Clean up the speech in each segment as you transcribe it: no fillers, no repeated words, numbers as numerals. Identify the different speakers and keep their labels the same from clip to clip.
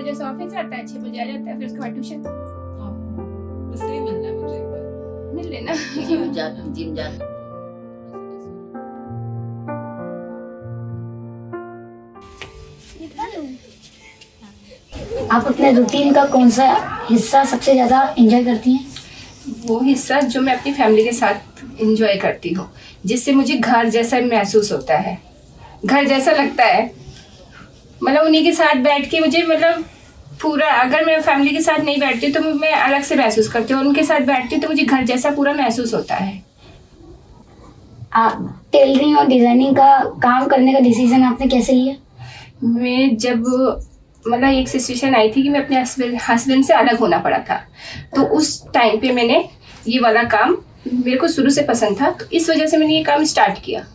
Speaker 1: बजे से ऑफिस जाता है, 6 बजे आ जाता है, फिर उसके बाद ट्यूशन।
Speaker 2: उससे ही मिलना है मुझे एक बार।
Speaker 1: मिल लेना।
Speaker 3: जिम जा
Speaker 4: आप अपने रूटीन का कौन सा हिस्सा सबसे ज़्यादा एंजॉय करती हैं?
Speaker 1: वो हिस्सा जो मैं अपनी फैमिली के साथ एंजॉय करती हूँ, जिससे मुझे घर जैसा महसूस होता है, घर जैसा लगता है। मतलब उन्हीं के साथ बैठ के मुझे मतलब पूरा, अगर मैं फैमिली के साथ नहीं बैठती तो मैं अलग से महसूस करती हूँ, उनके साथ बैठती हूँ तो मुझे घर जैसा पूरा महसूस होता है।
Speaker 4: आप टेलरिंग और डिज़ाइनिंग का काम करने का डिसीजन आपने कैसे लिया?
Speaker 1: मैं जब मतलब एक सिचुएशन आई थी कि मैं अपने हस्बैंड से अलग होना पड़ा था, तो उस टाइम पे मैंने ये वाला काम, मेरे को शुरू से पसंद था, तो इस वजह से मैंने ये काम स्टार्ट किया।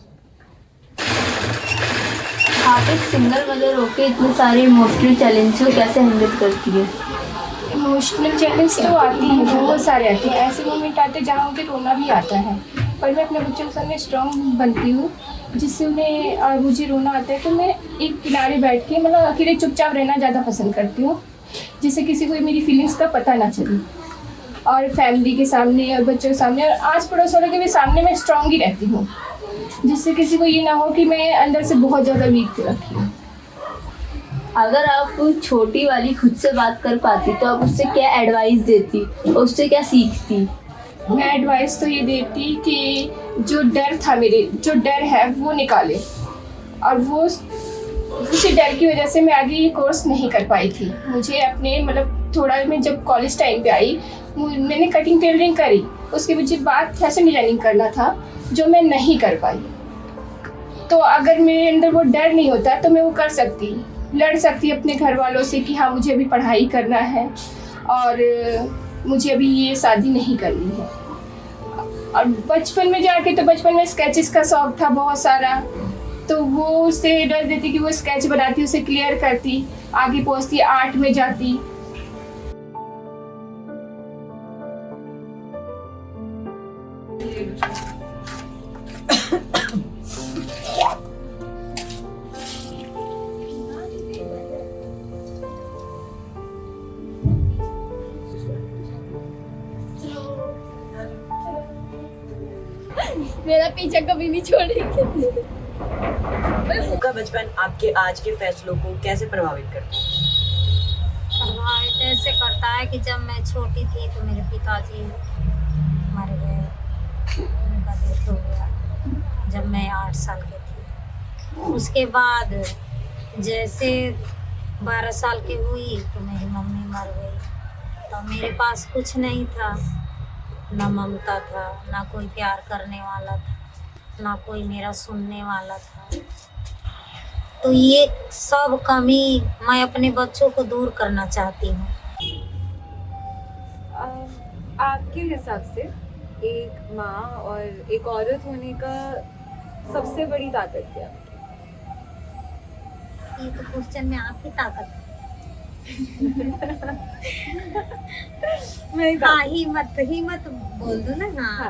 Speaker 5: आप एक सिंगल मदर होके इतने सारे इमोशनल चैलेंज को कैसे हैंडल करती है?
Speaker 1: इमोशनल चैलेंज तो आती है, बहुत सारे आते हैं, ऐसे मोमेंट आते हैं जहाँ मुझे रोना भी आता है, पर मैं अपने बच्चों के सामने स्ट्रॉन्ग बनती हूँ, जिससे उन्हें और मुझे रोना आता है तो मैं एक किनारे बैठ के मतलब अकेले चुपचाप रहना ज़्यादा पसंद करती हूँ, जिससे किसी को मेरी फीलिंग्स का पता ना चले। और फैमिली के सामने और बच्चों के सामने और आस पड़ोस वालों के भी सामने मैं स्ट्रॉन्ग ही रहती हूँ, जिससे किसी को ये ना हो कि मैं अंदर से बहुत ज़्यादा वीक रखी हूँ।
Speaker 5: अगर आप छोटी वाली खुद से बात कर पाती तो आप उससे क्या एडवाइस देती और उससे क्या सीखती?
Speaker 1: मैं एडवाइस तो ये देती कि जो डर था जो डर है वो निकाले, और वो उसी डर की वजह से मैं आगे ये कोर्स नहीं कर पाई थी। मुझे अपने मतलब थोड़ा, मैं जब कॉलेज टाइम पे आई मैंने कटिंग टेलरिंग करी, उसके मुझे बाद फैशन डिजाइनिंग करना था जो मैं नहीं कर पाई। तो अगर मेरे अंदर वो डर नहीं होता तो मैं वो कर सकती, लड़ सकती अपने घर वालों से कि हाँ मुझे अभी पढ़ाई करना है और मुझे अभी ये शादी नहीं करनी है। और बचपन में जाके तो बचपन में स्केचेस का शौक था बहुत सारा, तो वो उससे डर देती कि वो स्केच बनाती, उसे क्लियर करती, आगे पहुंचती, आर्ट में जाती। मेरा पीछा कभी नहीं छोड़ेगी।
Speaker 3: आपका बचपन आपके आज के फैसलों को कैसे प्रभावित करता है?
Speaker 6: प्रभावित ऐसे करता है कि जब मैं छोटी थी तो मेरे पिताजी मर गए, उनका डेथ हो गया जब मैं 8 साल की थी। उसके बाद जैसे 12 साल की हुई तो मेरी मम्मी मर गई, तो मेरे पास कुछ नहीं था, ना ममता था, ना कोई प्यार करने वाला था, ना कोई मेरा सुनने वाला था। तो ये सब कमी मैं अपने बच्चों को दूर करना चाहती हूँ।
Speaker 2: आपके हिसाब से एक माँ और एक औरत होने का सबसे बड़ी ताकत क्या है?
Speaker 6: ये तो क्वेश्चन में आपकी ताकत है। हाँ, हिम्मत बोल दो ना। हाँ,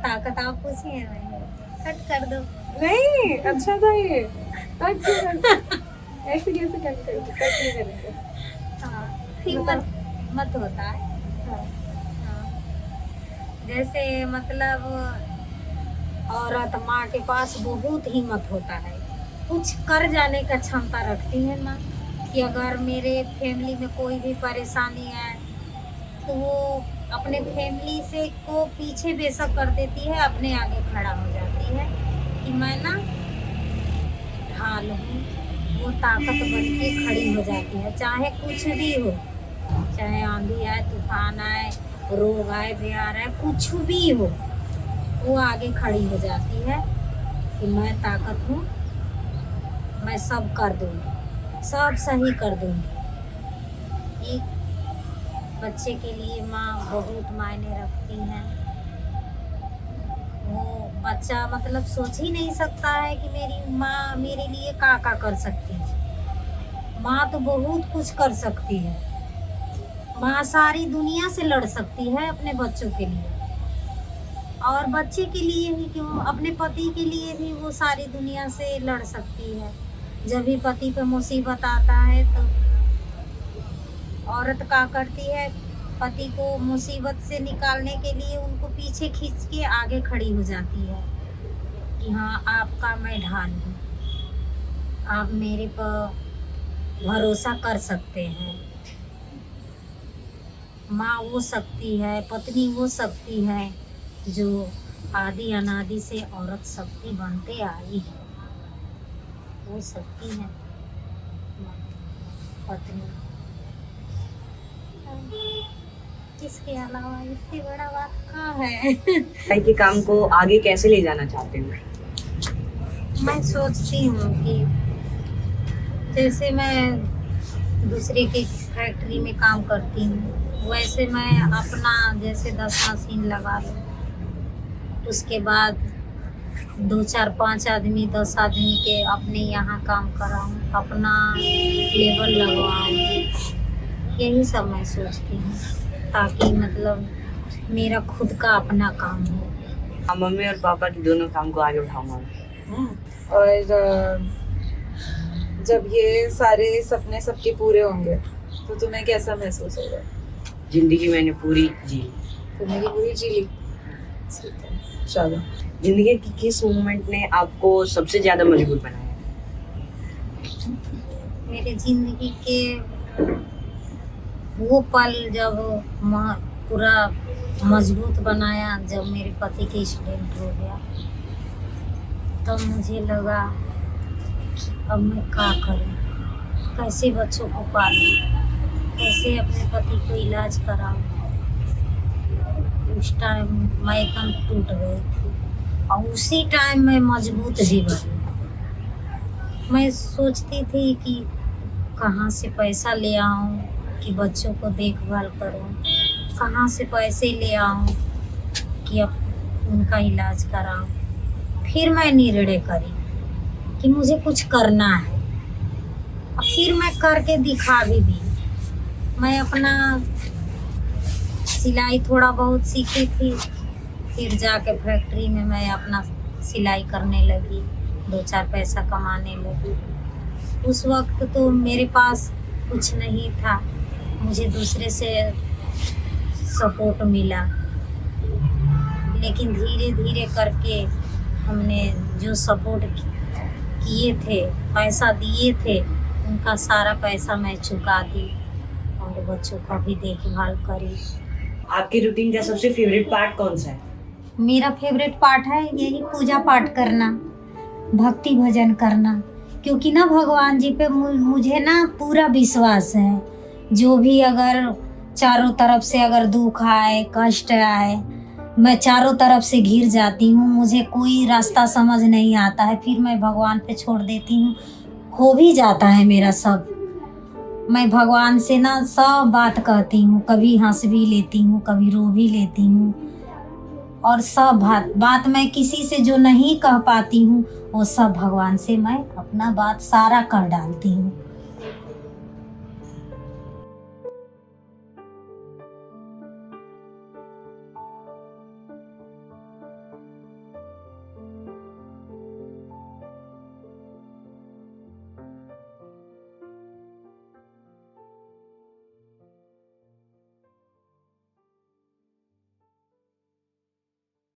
Speaker 6: ताकत आप पूछिए, कट कर दो।
Speaker 2: नहीं, अच्छा था ये। ऐसे कैसे कट नहीं करेंगे।
Speaker 6: हाँ, हिम्मत होता है। हाँ। जैसे मतलब औरत माँ के पास बहुत हिम्मत होता है, कुछ कर जाने का क्षमता रखती है माँ, कि अगर मेरे फैमिली में कोई भी परेशानी है तो वो अपने फैमिली से को पीछे बेशक कर देती है, अपने आगे खड़ा हो जाती है कि मैं ना ढाल हूँ। वो ताकत बन के खड़ी हो जाती है, चाहे कुछ भी हो, चाहे आंधी आए, तूफान आए, रोग आए, बिहार आए, कुछ भी हो, वो आगे खड़ी हो जाती है कि मैं ताकत हूँ, मैं सब कर दूँगी, सब सही कर दूँगी। एक बच्चे के लिए माँ बहुत मायने रखती हैं। वो बच्चा मतलब सोच ही नहीं सकता है कि मेरी माँ मेरे लिए क्या कर सकती है। माँ तो बहुत कुछ कर सकती है। माँ सारी दुनिया से लड़ सकती है अपने बच्चों के लिए, और बच्चे के लिए ही क्यों, अपने पति के लिए भी वो सारी दुनिया से लड़ सकती है। जब भी पति पे मुसीबत आता है तो औरत क्या करती है, पति को मुसीबत से निकालने के लिए उनको पीछे खींच के आगे खड़ी हो जाती है कि हाँ आपका मैं ढाल हूँ, आप मेरे पर भरोसा कर सकते हैं। माँ वो शक्ति है, पत्नी वो शक्ति है जो आदि अनादि से औरत शक्ति बनते आई है। वो शक्ति है पत्नी। इसके अलावा इससे बड़ा बात कहाँ है।
Speaker 3: सिलाई के काम को आगे कैसे ले जाना चाहते हैं?
Speaker 6: मैं सोचती हूँ कि जैसे मैं दूसरे की फैक्ट्री में काम करती हूँ, वैसे मैं अपना जैसे 10 मशीन लगा लूँ, उसके बाद 2 4 5 आदमी 10 आदमी के अपने यहाँ काम कराऊँ, अपना लेबर लगवाऊँ। यही सब मैं सोचती हूँ ताकि मतलब मेरा खुद का अपना काम हो।
Speaker 3: मम्मी और पापा के दोनों काम को आगे बढ़ाऊंगा।
Speaker 2: और जब ये सारे सपने सबके पूरे होंगे तो तुम्हें कैसा महसूस होगा?
Speaker 3: जिंदगी मैंने पूरी जी।
Speaker 2: जिंदगी पूरी जी ली। चलो,
Speaker 3: जिंदगी की किस मोमेंट ने आपको सबसे ज्यादा मजबूत बनाया?
Speaker 6: मेरे जिंदगी के वो पल जब पूरा मजबूत बनाया, जब मेरे पति के एक्सीडेंट हो गया, तब तो मुझे लगा कि अब मैं क्या करूं, कैसे बच्चों को पालूं, कैसे अपने पति को इलाज कराऊं। उस टाइम मैं एकदम टूट गई थी और उसी टाइम मैं मजबूत भी बनी। मैं सोचती थी कि कहाँ से पैसा ले आऊं कि बच्चों को देखभाल करूं, कहाँ से पैसे ले आऊं कि अब उनका इलाज कराऊं। फिर मैं निर्णय करी कि मुझे कुछ करना है, और फिर मैं करके दिखा भी दी। मैं अपना सिलाई थोड़ा बहुत सीखी थी, फिर जाके फैक्ट्री में मैं अपना सिलाई करने लगी, 2 4 पैसा कमाने लगी। उस वक्त तो मेरे पास कुछ नहीं था, मुझे दूसरे से सपोर्ट मिला, लेकिन धीरे धीरे करके हमने जो सपोर्ट किए थे, पैसा दिए थे, उनका सारा पैसा मैं चुका दी और बच्चों का भी देखभाल करी।
Speaker 3: आपकी रूटीन का सबसे फेवरेट पार्ट कौन सा है?
Speaker 6: मेरा फेवरेट पार्ट है यही पूजा पाठ करना, भक्ति भजन करना, क्योंकि ना भगवान जी पे मुझे ना पूरा विश्वास है। जो भी अगर चारों तरफ से अगर दुख आए, कष्ट आए, मैं चारों तरफ से घिर जाती हूँ, मुझे कोई रास्ता समझ नहीं आता है, फिर मैं भगवान पे छोड़ देती हूँ, हो भी जाता है मेरा सब। मैं भगवान से ना सब बात कहती हूँ, कभी हंस भी लेती हूँ, कभी रो भी लेती हूँ, और सब बात मैं किसी से जो नहीं कह पाती हूँ वो सब भगवान से मैं अपना बात सारा कह डालती हूँ।